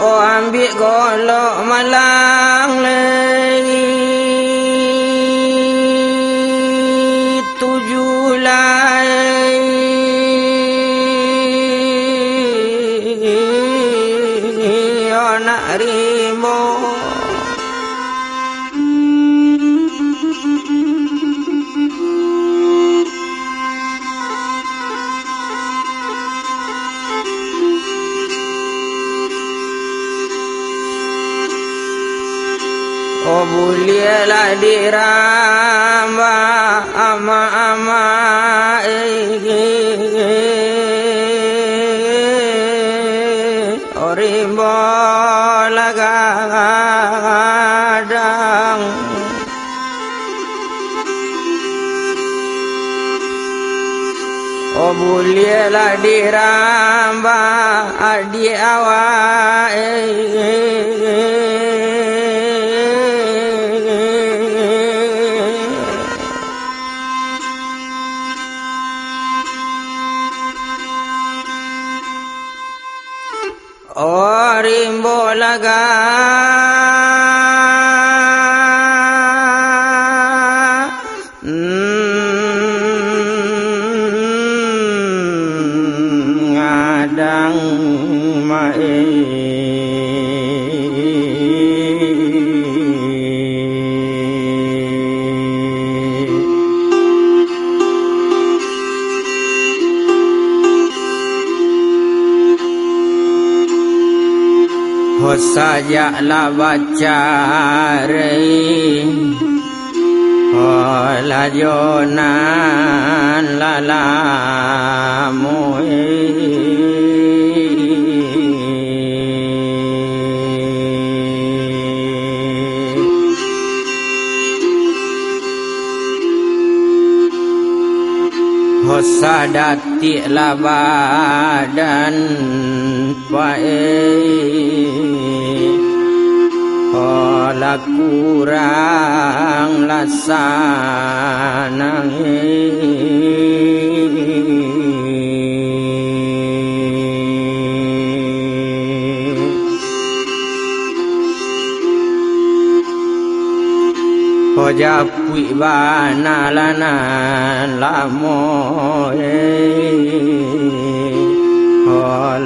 Oh ambil golok malang lei 7 lai anak rimbo oh bolehlah diramba ama-ama rimbo lagadang oh bolehlah diramba adik awak oh rimbo laga ngadang mae sajaklah baca rei lajonan lalamu sadati la badan pae la kurang lasanang japui bana lanan lamoe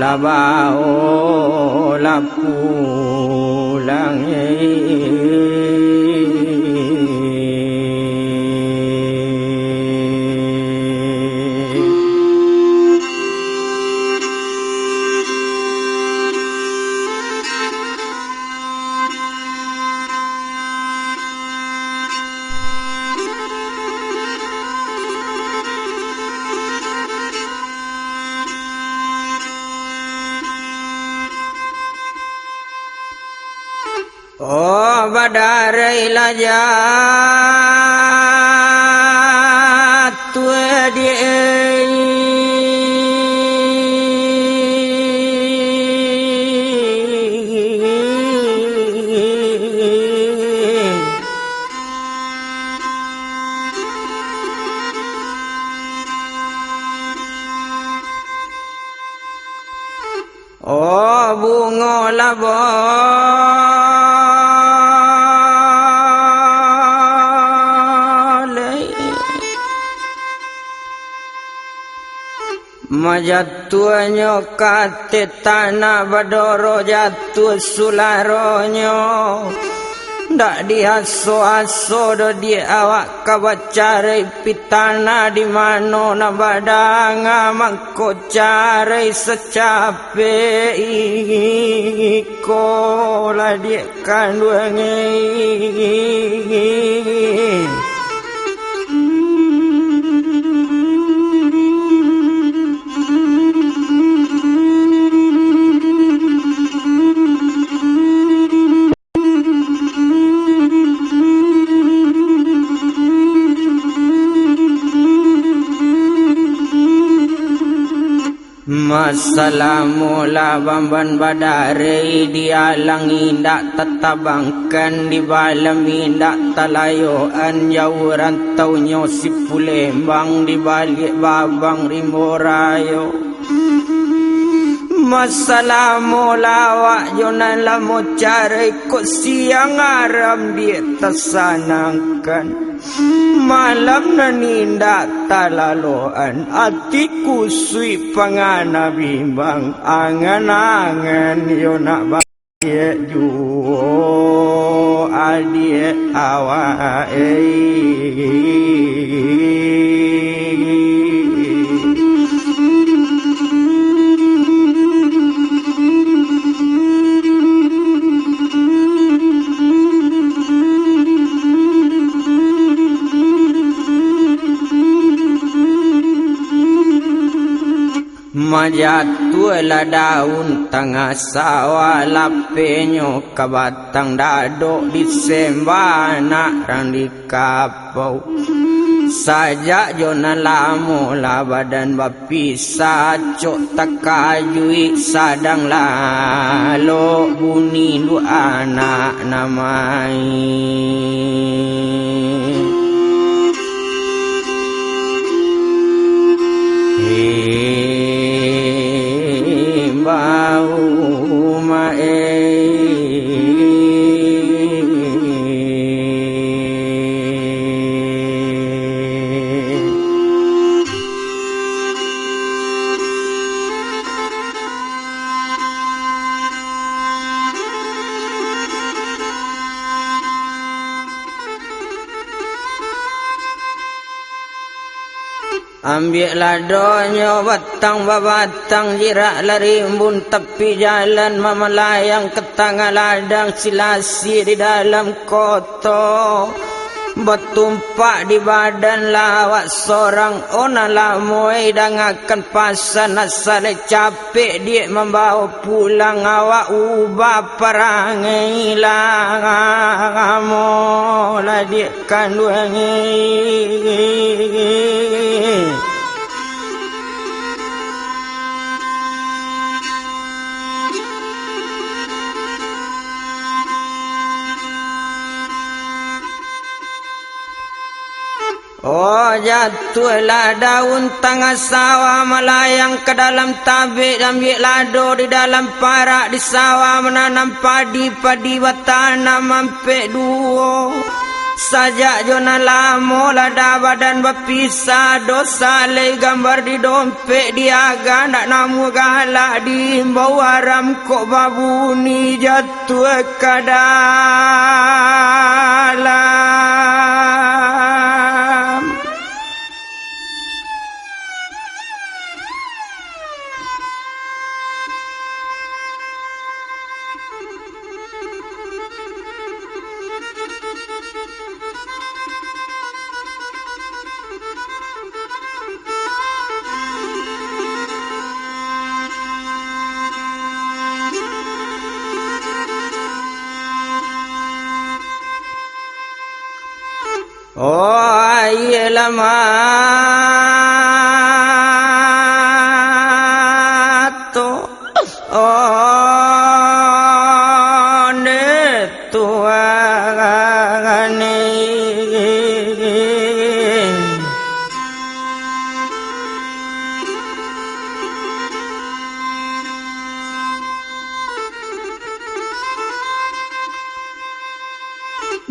la bao la pulang oh badarai lajat tua dia oh bunga labor majatuanyo kate tanah badoro jatuh sularonyo ndak diaso-aso do di awak kabacare pitana di mano na badang mangko care secape iko la adik kandung Masalamu'la bamban badare dialang indak tetabangkan di balam indak talayoan jauh rantaunya si Pulembang di balik babang Rimborayo. Masalamu'la wak jonan lamu cari kok siang aram dia tersanangkan. Malam nanindak talaloan atiku sui pangana bimbang angan-angan yo nak baye juo adie awae. Majatulah daun tengah sawah lapenyo kabatang dadok disembana rang di kapau. Sajak jona lamu lah badan bapisah cok takajui sadang lalo bunyi du anak namai. Bau mae ambillah donyo batang babatang jirak lari embun tepi jalan memelayang ke tengah ladang silasi di dalam kota. Bertumpak di badan lawak seorang ona lamoy dangakan pasan asal capek dia membawa pulang awak ubah perangai lang mola dia kandung. Oh jatuhlah daun tengah sawah melayang ke dalam tabik ambil lado di dalam parak di sawah menanam padi bertanam ampek duo. Sajak jona lamo lada badan berpisah dosa lay gambar di dompet diaga nak namu galak di bawah ram kok babuni jatuh ke dalam. Oh iyalah mato oh ne tuane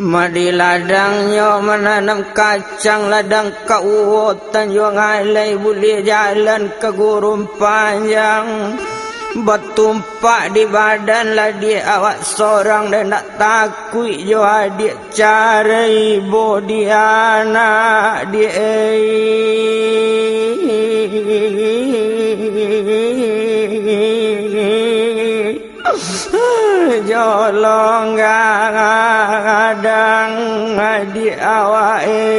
Madi ladang yo menanam kacang ladang kautan yo ngalai boleh jalan ke gurun panjang. Bertumpak di badan lah dia awak seorang dan nak takut yo adik cari ibu dia anak dia. Jolong kadang di awake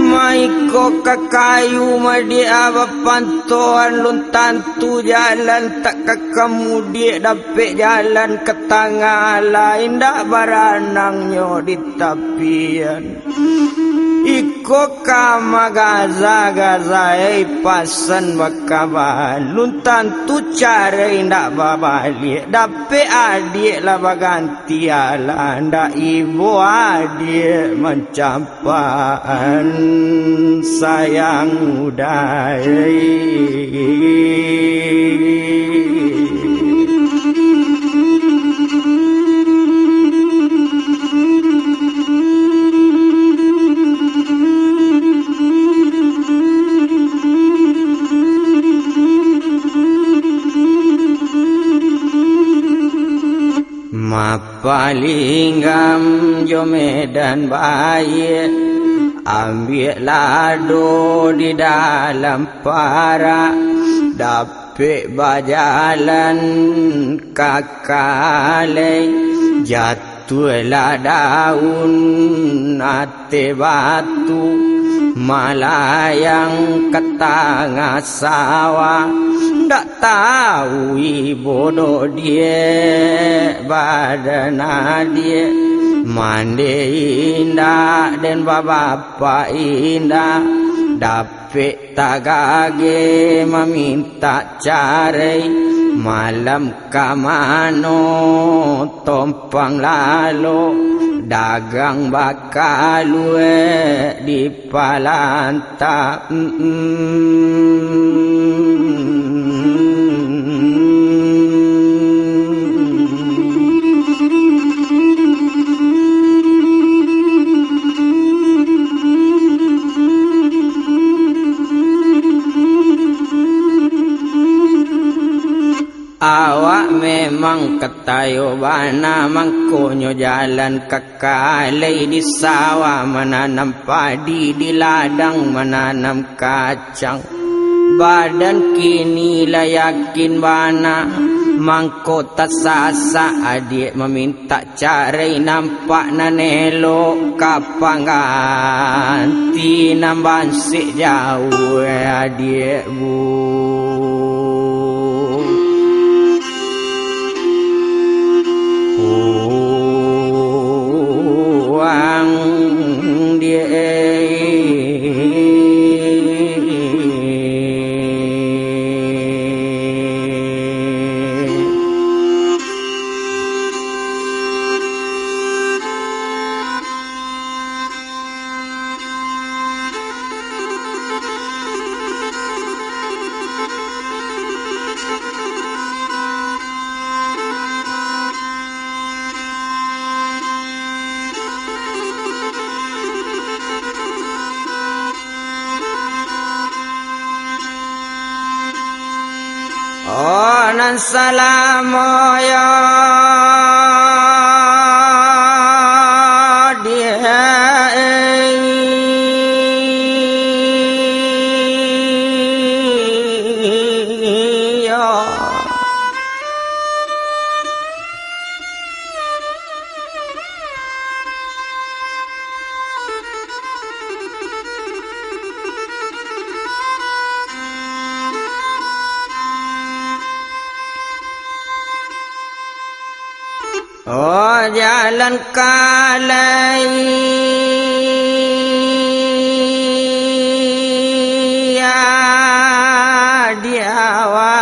Maiko kakayu madi abapantoan luntan tu jalan tak kekamudi dapet jalan ke tengah lain dak baranangnya di tapian Iko kama gaza pasan bakaban luntan tu cari ndak babalik dapet adik lah baganti ala ndak ibu adik mencampaan sayang udai Mapalinggam jo medan bayi ambil lado di dalam para dapet bajalan kakale jatuhlah daun ate batu malayang ke tengah sawah ndak tahu bodoh dia badan dia mandi indah dan bapak indah dapet tagage meminta cari malam kamano tompang lalu dagang bakalue di palanta Awak memang ketayo bana mangkonyo jalan kekalai di sawah menanam padi di ladang menanam kacang badan kini lah yakin bana mangko tak sasa adik meminta cari nampak nanelo kapangan tinamban sik jauh adik bu Oh nan salamoyo dia Oh jalan kalai ya diawa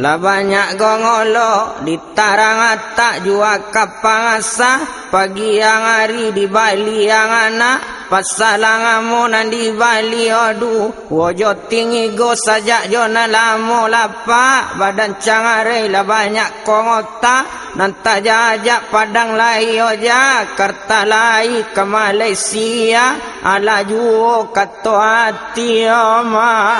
lah banyak gongolo di tarang atak jua kapang asah pagi yang hari di Bali yang anak pasalangamu di Bali odu wojo tinggi go sajak jona lamo lapa badan cangare lah banyak kongota nanta jajak padang lai oja Jakarta lai ke Malaysia alaju kato hati ama.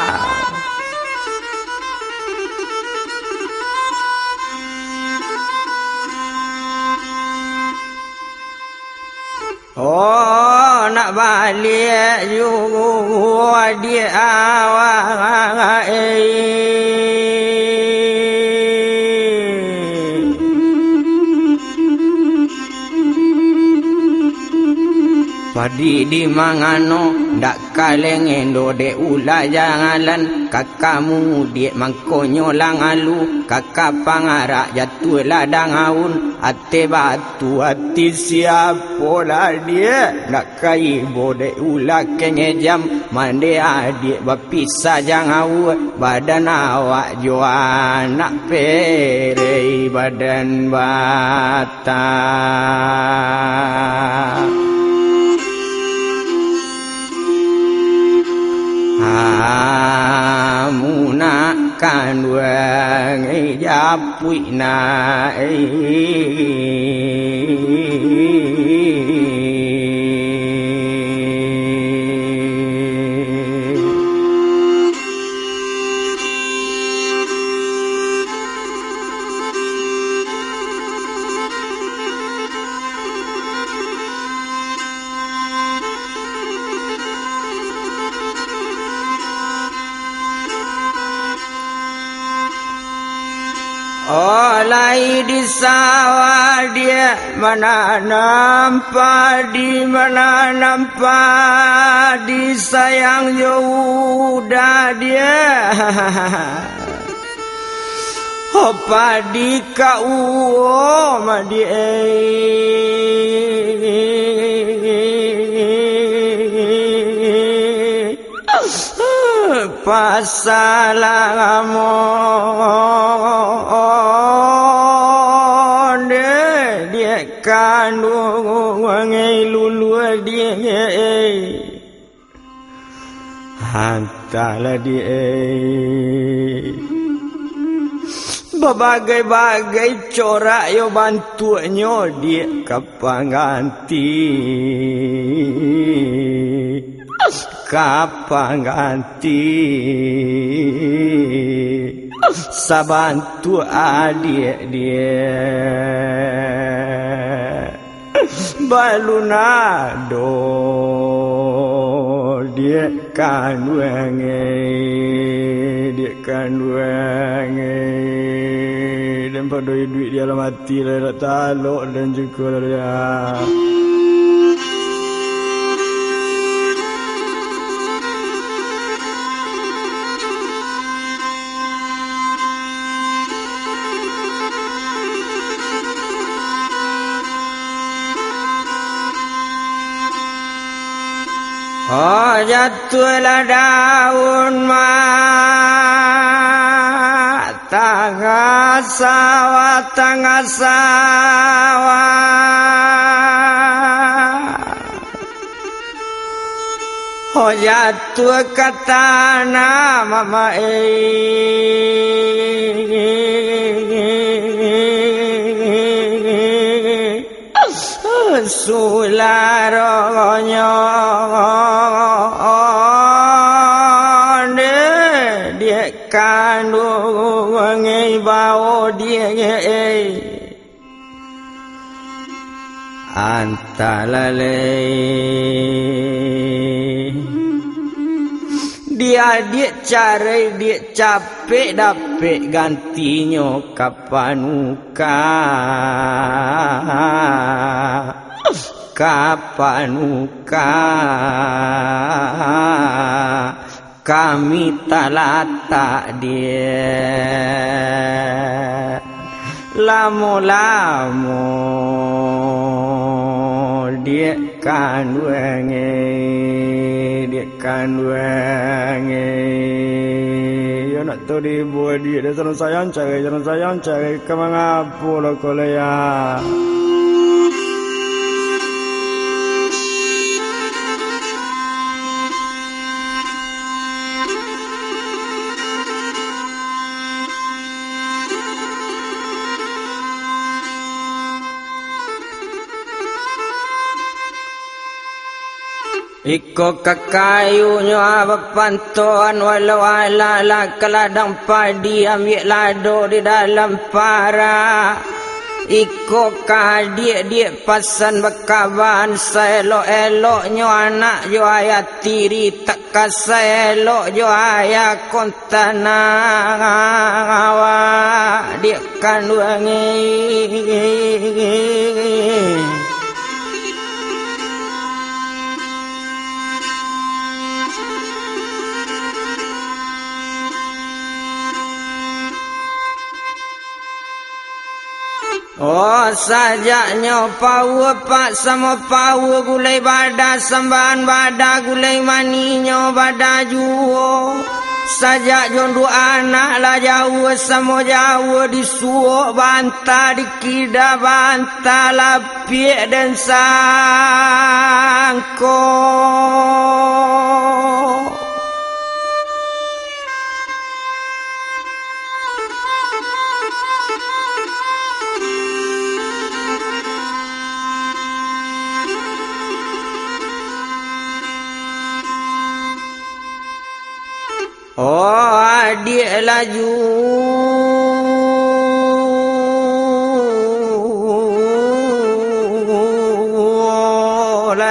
Oh nak balik juga dia awak padi di mangano ndak kaleng endo de ula jangalan kakamu dia mangkonyo langalu kakak pangarak jatuh ladang aun ate batu ati siapa lah dia nak kai bode ula kengejam mande adik bapisah jangau badan awak jo anak pere badan bata muna kan wang japui na Olai di sawah dia menanam padi sayang Yehuda dia oh padi kau madi pasalamon dia kandung ngai lulu dia hantalah dia berbagai-bagai corak yo bantuannya dia kapan ganti kapan ganti sabantu adik dia balunado dia kan wangi dan pada duit dia lah mati lah taluk dan juga dia oh jatuhlah daun tengah sawah oh jatuh ke tanah mama sularonyo dia kandung ngai bau dia antalale dia dia capek dapet gantinya kapanuka kami talata dia lamo dia kan wangi yo nak tahu dia buat dia jangan sayang cari kemana pula kolaya Iko kakayu nyo pantuan walau ala la keladang padi ambil lado di dalam para. Iko kadik-dik pasan bekaban saelok-eloknya anak jo ayat tiri tak kaselok jo ayat kontanang awak dik kandungi. Oh sajaknya pawa pak sama pawa gulai bada sambahan bada gulai maninyo bada juo. Sajak jondu anak lah jauh sama jauh disuo banta dikida banta lapik dan sangko. Oh adik laju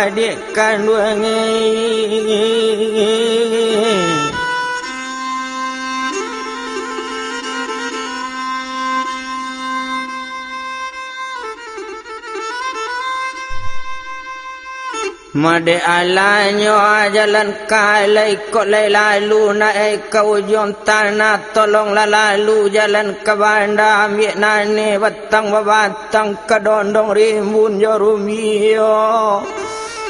adik kandungi. Made alanyo jalan kalai kok lay lalu naik ke ujung tanah tolong lalu jalan ke banda ambil nane batang babatang ke dondong rimbun jorumio.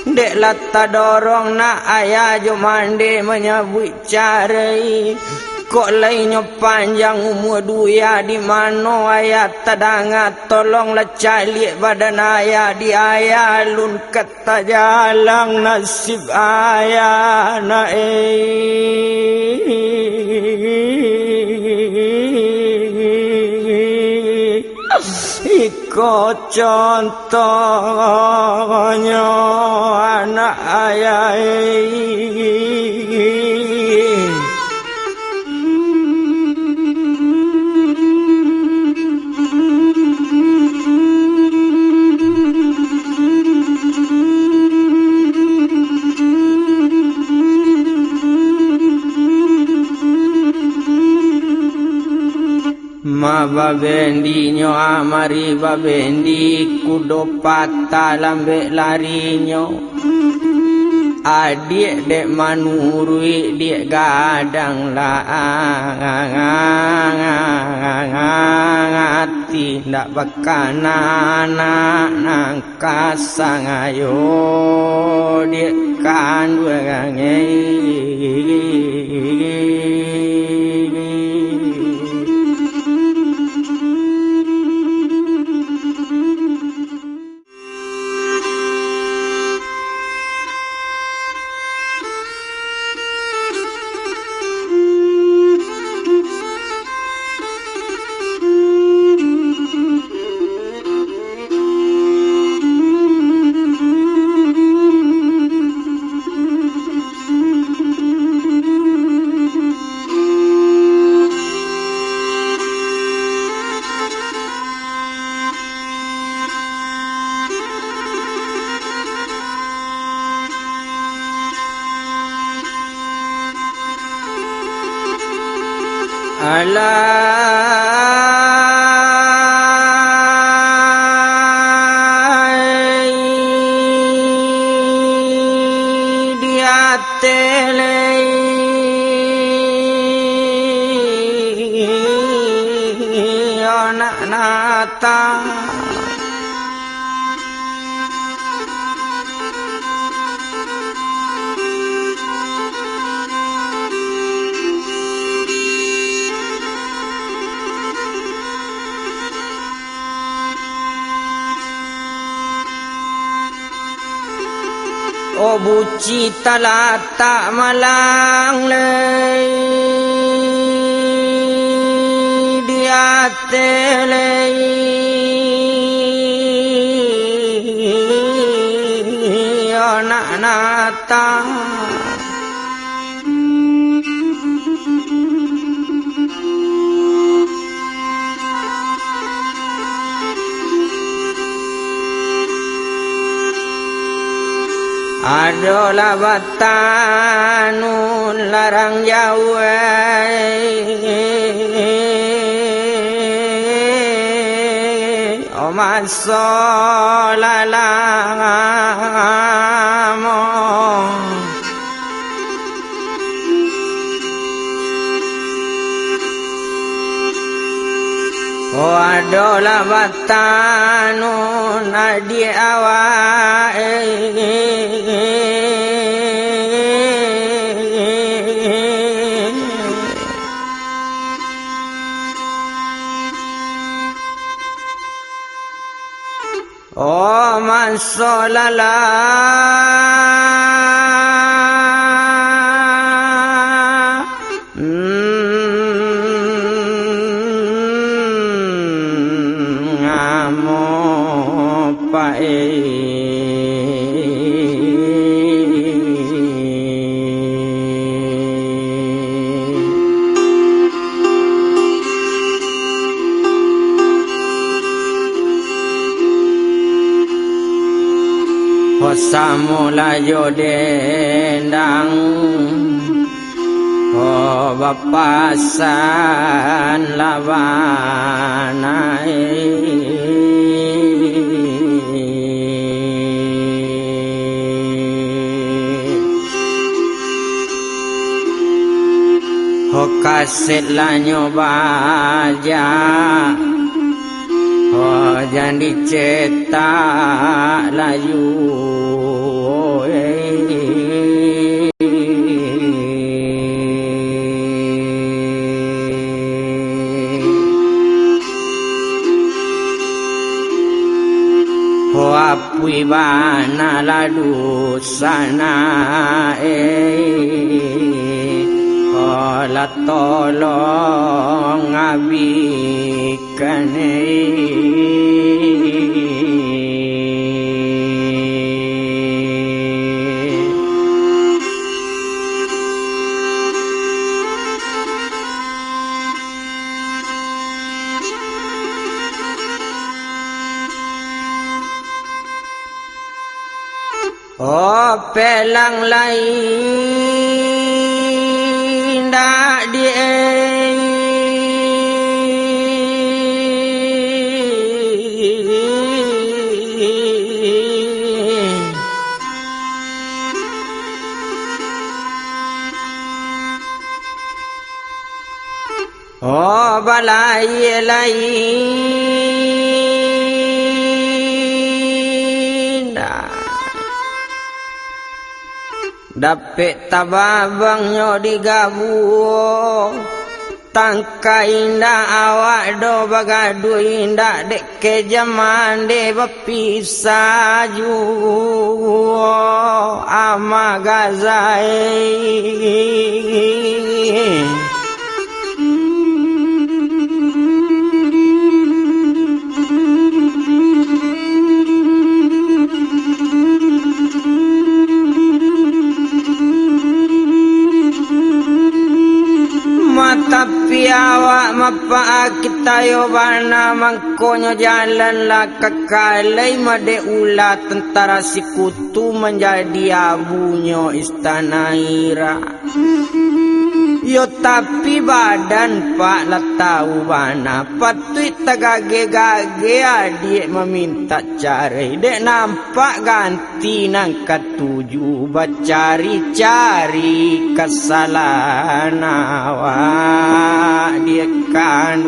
Dek lata dorong nak ayah jo mande menyabut cari. Kok lainnya panjang umur duya di mano ayat tadangat tolonglah calik badan ayah di ayah lun kata jalang nasib ayah ikut contohnya anak ayah ma babendi nyo amari babendi kudo patah lambe larinyo. Adik dek manurui dek gadang hati ndak bakanan nangka sangayo dek kandungi. Alai dia telei anak nata. O buci talata malang lei dia telei anak nata. bata adalah batanun larang jauh masalalamo adalah batanun adi awak masalala samula jodendang bapasan lawanai kaset lanyo baja jangan dicetak layu apui bana ladu sana la tolong abikan pelang lain dak balai lain dapet tababangnya digabuh tangka indah awak do bagadu indah dek ke zaman de berpisah juo ama gazai tapi awak mapa kita yo bana mangkonyo jalan lah kekalai made ulah tentara sekutu menjadi abunyo istana ira yo tapi badan pak lah tahu bana patui tagage-gage adik meminta cari dek nampak ganti nang ketujuh bacari-cari kesalahan awak dia kan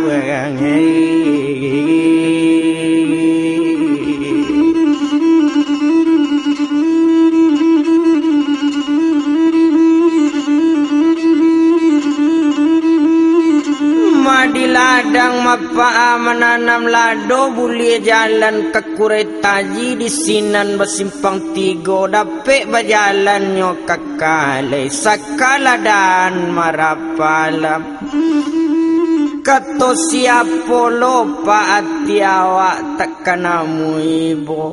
di ladang mapa menanam lado buli jalan ke Kuretaji di sinan bersimpang tiga dapet berjalan nyo kakale sakala dan marapalam kato siapa lupa hati awak tak kenamu ibu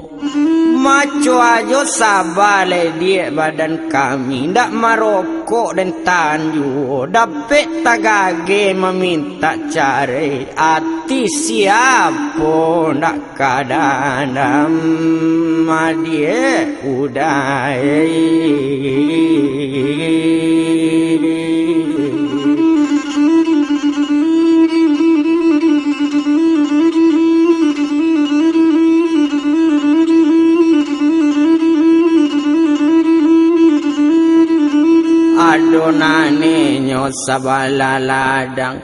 Maco ajo sabale dia badan kami ndak marokok dan tanju dapet tagage meminta cari hati siapa ndak kadang madie udai adonane nyo sabala ladang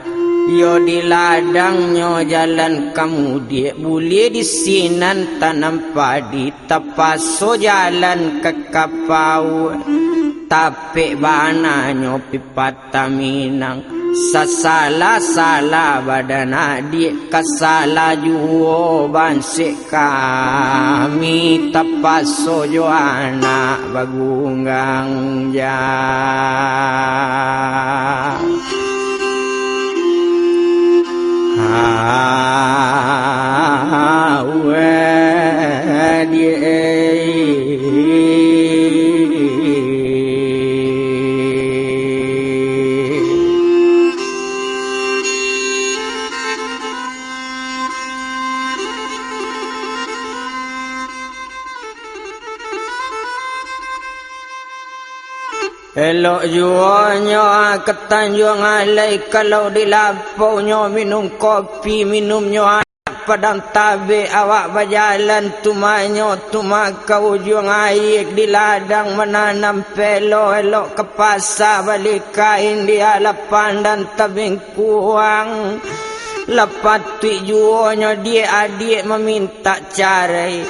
yo di ladang nyo jalan kamudi boleh di sinan tanam padi tapaso jalan ke kapau tapi bana nyo pipata minang sasala badan adik kasala juo bansik kami tapaso jo anak bagunggang ja elok juanya ketanjung alai kalau di lapau nyo minum kopi minum nyo padang tabe awak berjalan tumanyo tumakau ujung air di ladang menanam pelo elok ke pasar balik kain di halapan dan tabing kuang lepas tu juanya dia adik meminta carai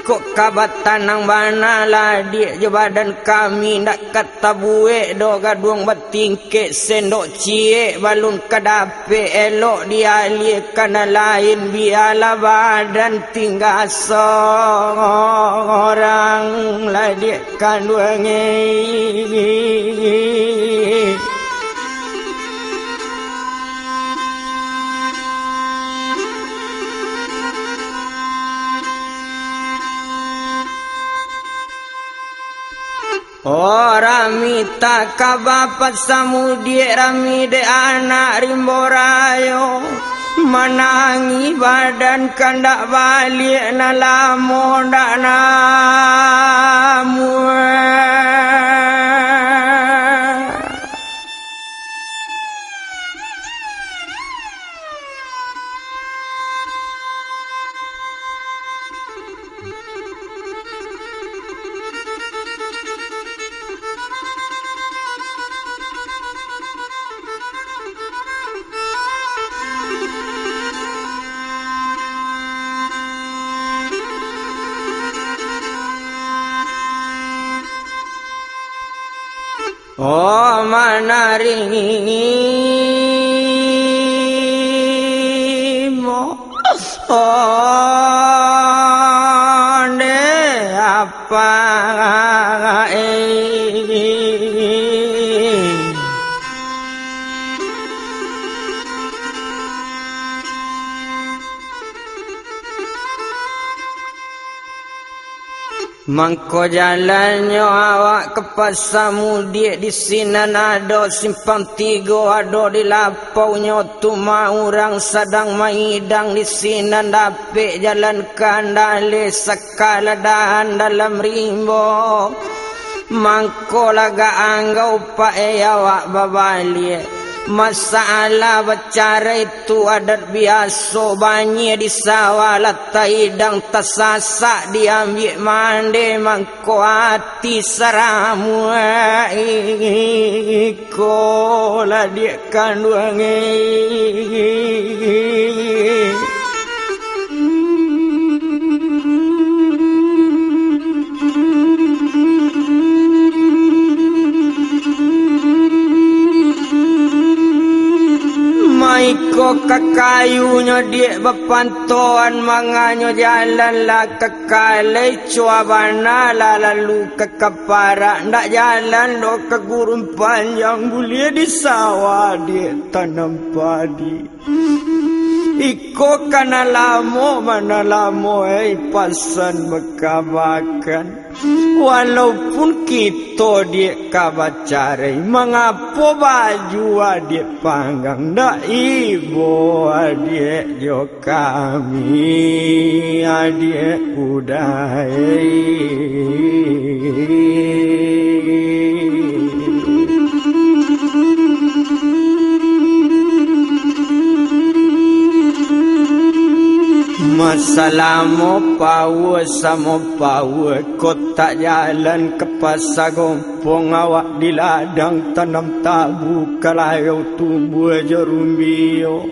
kok kabat tanang bana lah dia je badan kami nak kata buek do gaduang batingkek sendok cie balun kadape elok dia likan lain biarlah badan tinggal seorang lah dia kandungi oh rami tak kabapat samudi rami de anak rimborayo manangi badan kandak balik na lamo ndak namu oh manarimo oh ne apa mangko jalannya awak ke pasar mudik di sini ada simpang tiga ada di lapau nyotu orang sedang maidang di sini dapet jalan kandale sekala dan dalam rimbo mangko laga anggau pae awak babalik masalah bercara itu adat biasa banyak di sawah latai dan tersasak diambil mandi mangko hati seramu iko lah dia kandungi Maiko kakayunya dia bepantuan manganyo jalan lah kekalai cuabana lah lalu ke kepara ndak jalan do ke gurun panjang boleh di sawah dia tanam padi Iko kana lamo mana lamo pasan mekabakan. Walaupun kita dia kabacarai mengapo baju adik panggang dak ibu adik jo kami adik udai. Masalah mo power sama power kota jalan ke pasar gompong awak di ladang tanam tabu kalayau tumbuh jerumbio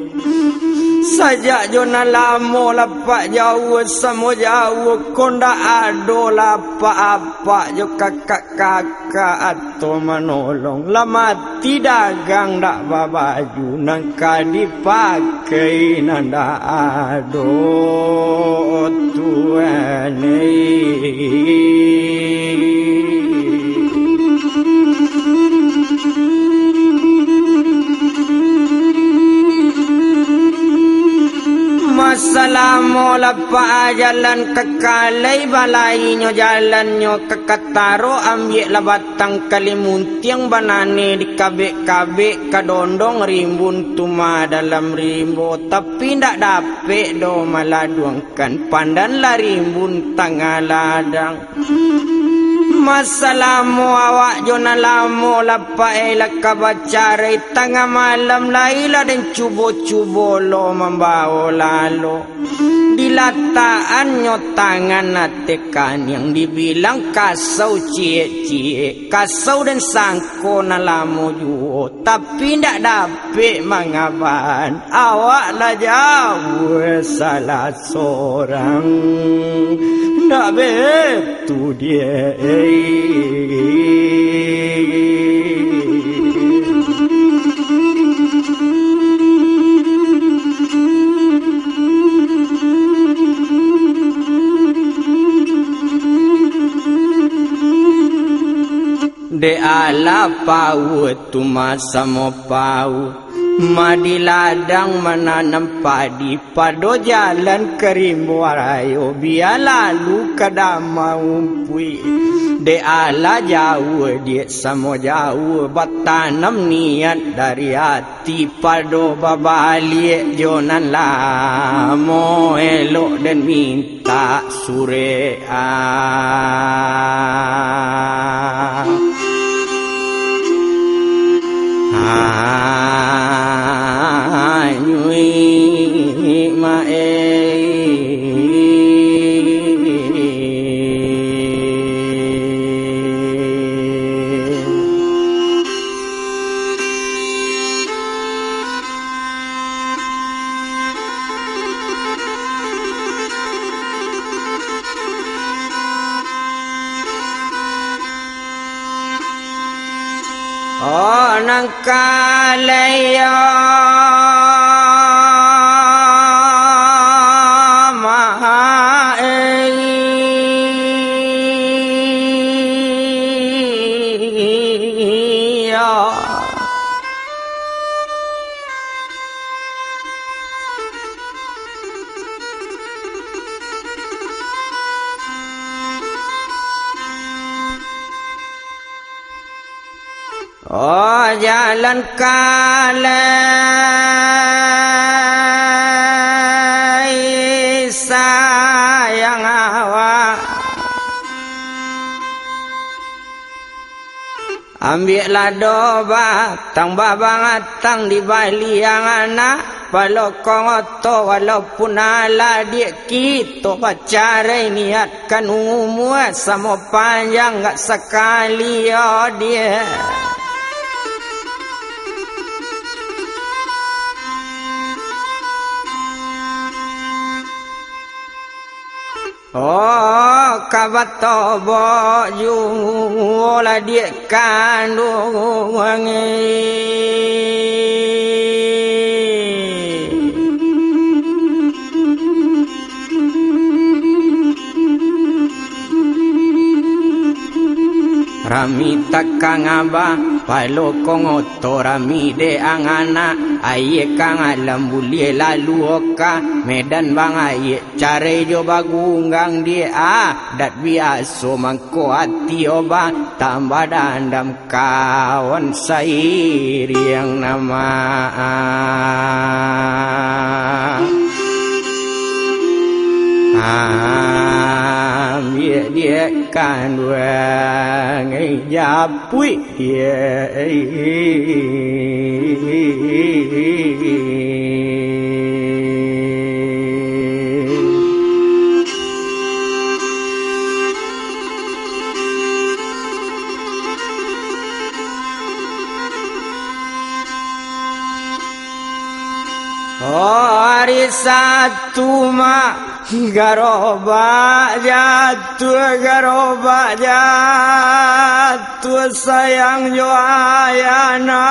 sajak jona lamo lapak jauh sama jauh konda ado lapak apa jo kakak-kakak atau menolong lama tidak dagang dak babaju nangka dipakai nanda ado Tuhan Masalah mola pa jalan kekalai balainya jalannya kekataro ambil lah batang kalimuntiang banane di kabek-kabek kadondong rimbun tuma dalam rimbo tapi ndak dapet do maladuangkan pandan lah rimbun tengah ladang. Masalah mo awak jona lamo lapai lakabacarai tengah malam laila dan cubo-cubo lo membawa lalu dilataannya tangan natekan yang dibilang kasau cie-cie kasau dan sangko na lamo juo tapi ndak dapet mangaban awak lah jauh salah seorang ndak betul dia de ala pau tu masa mo pau madi ladang menanam padi pado jalan kerimbo arayo biar lalu kadama umpui de ala jauh dia samo jauh batanam niat dari hati pado babalik jonan lamo elok dan minta surea nyui mae oh nangkalaya oh jalan kalai sayang awak ambillah doba tang babang atang di bali yang anak palokong oto walaupun ala dia kita pacarai niatkan umur sama panjang gak sekali oh dia oh kabato bo ju la dia kandung kami takang aba palo kong otorami de angana aye kang alam bulie lalu oka medan bang aye care jo bagunggang dia dat biaso mangko hati oba tambah dandam kawan sair yang nama dia kan wang japui dia hari satu mak garoba jatuh sayang joayana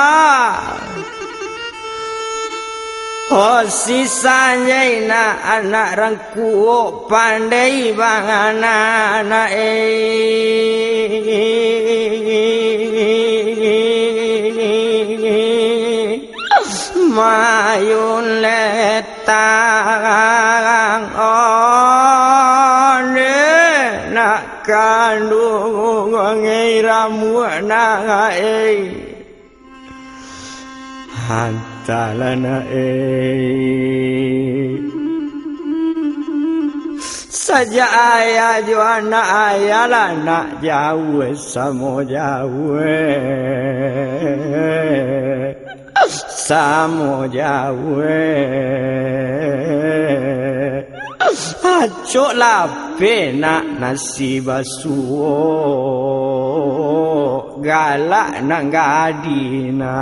sisanya ina anak rangku pandai bang anak mayun letang nak kandung ngai ramu na hantalana saja ayah jo anak ayah lana jauh samo jauh samo jauh acok lape nak nasi basuh galak nak gadina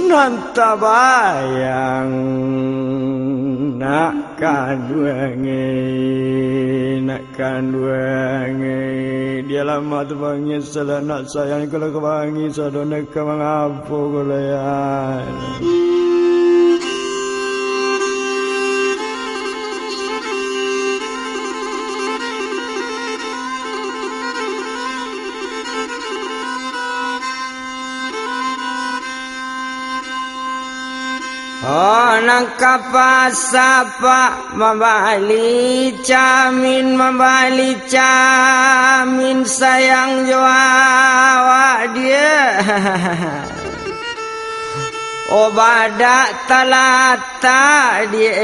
nanta bayang nak kanduange dia lama tu bangi salah nak sayang kalau kebangi sadona kemangapo golayan nang kapasapa membali camin sayang jawa dia badak talata dia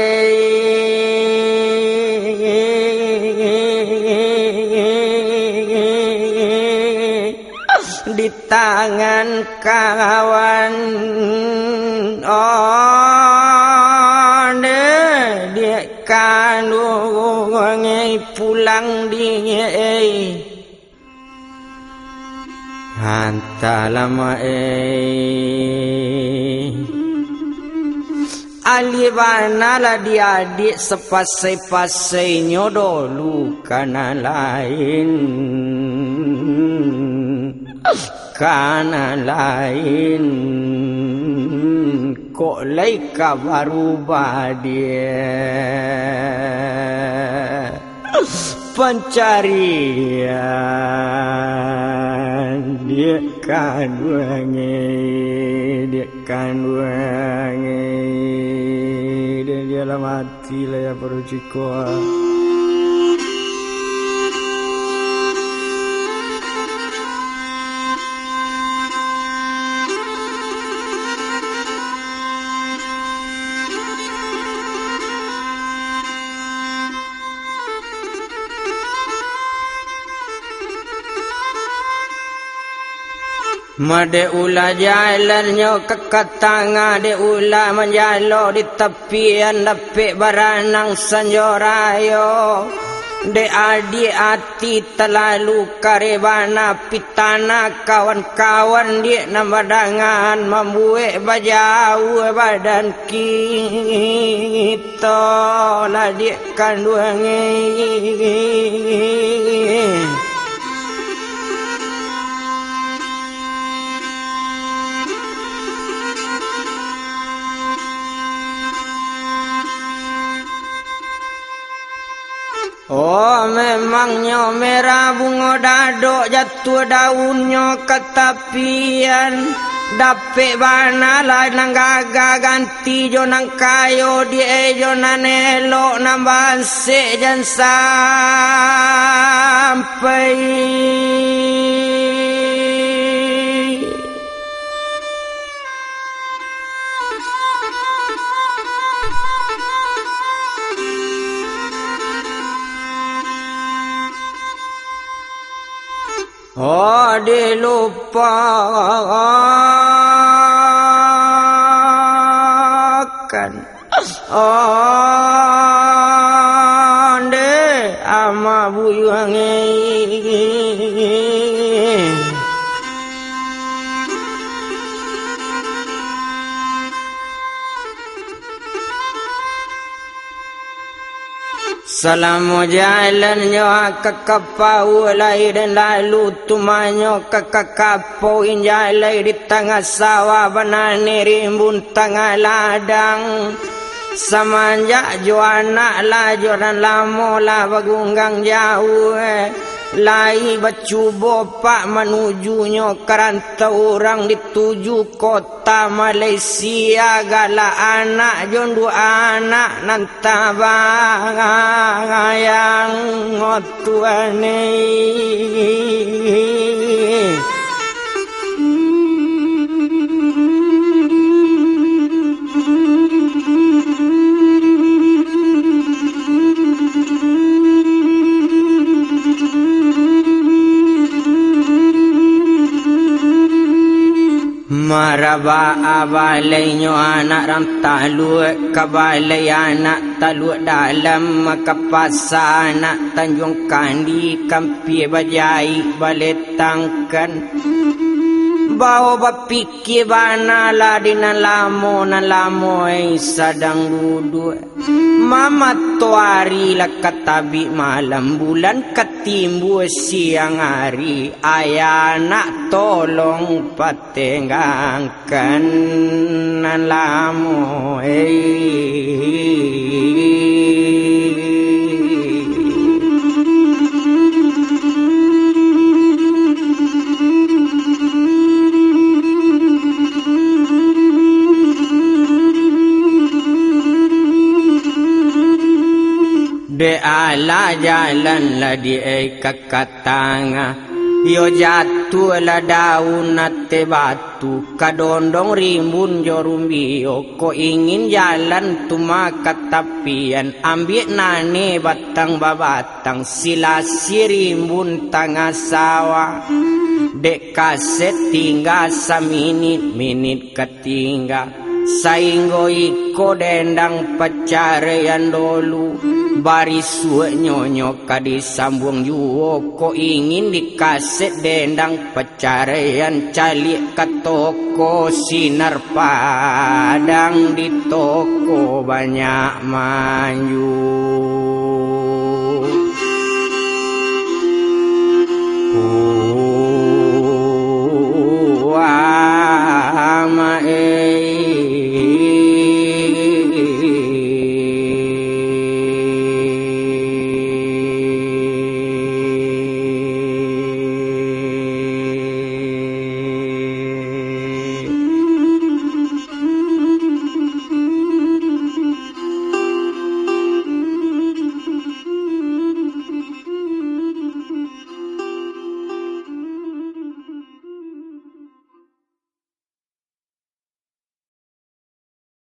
di tangan kawan dia kandung pulang dia hantar lama alibana lah dia adik sepasai-pasai nyodolu kana lain kok laika baru dia pencarian dia kandungannya dan dia lah mati lah ya peruciko. Made ula jalannya kekatanga de ula menjalo di tepian lepek baranang sanjorayo de adi ati terlalu karebana pitana kawan-kawan dia namadangan membuat bajau badan kita lah dia kandungannya Amangnya merah bunga dadok jatuh daunnya ke tapian. Dapet bana lah nang gaga ganti jo nang kayo di ejo nan elok nang bansik jan sampai. Oh dilupakan. Oh de ama buyuange. Selama jalannya kakapau lai dan lalu tumanyo kakakapau injalai di tengah sawah banane rimbun tengah ladang. Semenjak jo anak laju dan lama lah bagunggang jauh lai bercuba pak menujunya kerantau orang dituju kota Malaysia gala anak jon dua anak nantabang yang ngotuane. Maraba abalainya anak ram taluk kabalai anak taluk dalam makapasa anak Tanjung Kandi Kampi Bajai baletangkan bawa bapikir bana lah di nan lamo sadang duduk mama tuari lah katabi malam bulan ketimbu siang hari ayah nak tolong patengangkan nan lamo de ala jalan lah di kakatanga yo jatuh lah daun nate batu kadondong rimbun jorumbio ko ingin jalan tuma katapian ambil nane batang babatang silasi rimbun tengah sawah dek kaset tinggal seminit ketinggal sainggo iko dendang pacarian dulu baris nyonyo kadisambung juo ko ingin dikaset dendang pacarian calik ke toko sinar padang di toko banyak manju.